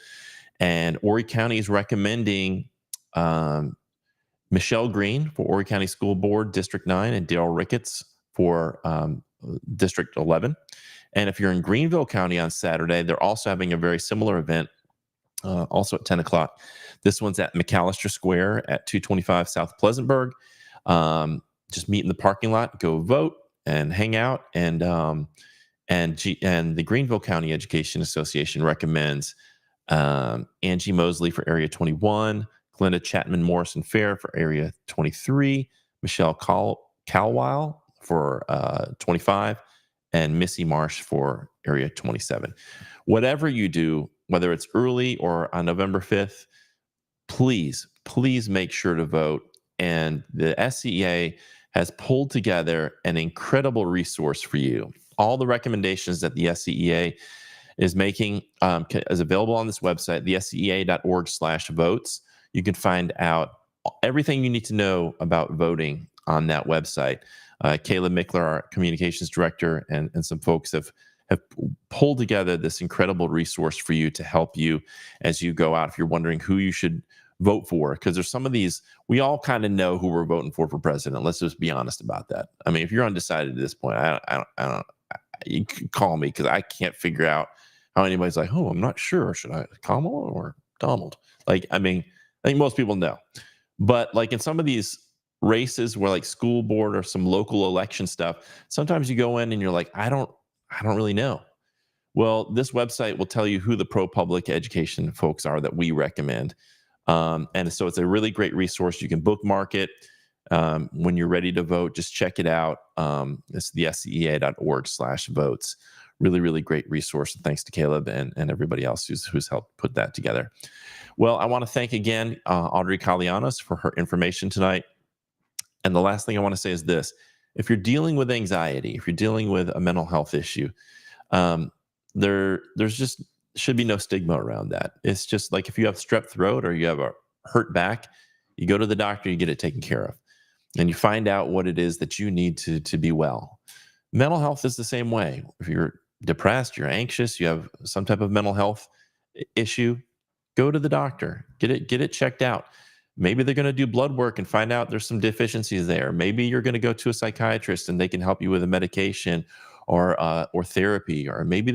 And Horry County is recommending Michelle Green for Horry County School Board District 9 and Dale Ricketts for District 11. And if you're in Greenville County on Saturday, they're also having a very similar event, also at 10 o'clock. This one's at McAllister Square at 225 South Pleasantburg. Just meet in the parking lot, go vote and hang out. And the Greenville County Education Association recommends Angie Mosley for Area 21, Glenda Chapman Morrison Fair for Area 23, Michelle Calwile for 25, and Missy Marsh for Area 27. Whatever you do, whether it's early or on November 5th, please make sure to vote. And the SCEA has pulled together an incredible resource for you. All the recommendations that the SCEA is making is available on this website, the scea.org/votes. You can find out everything you need to know about voting on that website. Caleb Mickler, our communications director, and some folks have pulled together this incredible resource for you to help you as you go out. If you're wondering who you should vote for, because there's some of these, we all kind of know who we're voting for president. Let's just be honest about that. I mean, if you're undecided at this point, I don't you can call me, because I can't figure out how anybody's like, oh, I'm not sure. Should I Kamala or Donald? Like, I mean, I think most people know. But like in some of these races where like school board or some local election stuff, sometimes you go in and you're like, I don't really know. Well, this website will tell you who the pro-public education folks are that we recommend. And so it's a really great resource. You can bookmark it. When you're ready to vote, just check it out. It's the scea.org/votes. Really, really great resource. And thanks to Caleb and everybody else who's helped put that together. Well, I want to thank again Audrey Calianos for her information tonight. And the last thing I want to say is this. If you're dealing with anxiety, if you're dealing with a mental health issue, there's just should be no stigma around that. It's just like if you have strep throat or you have a hurt back, you go to the doctor, you get it taken care of. And you find out what it is that you need to be well. Mental health is the same way. If you're depressed, you're anxious, you have some type of mental health issue, go to the doctor, get it checked out. Maybe they're going to do blood work and find out there's some deficiencies there. Maybe you're going to go to a psychiatrist and they can help you with a medication or therapy, or maybe there's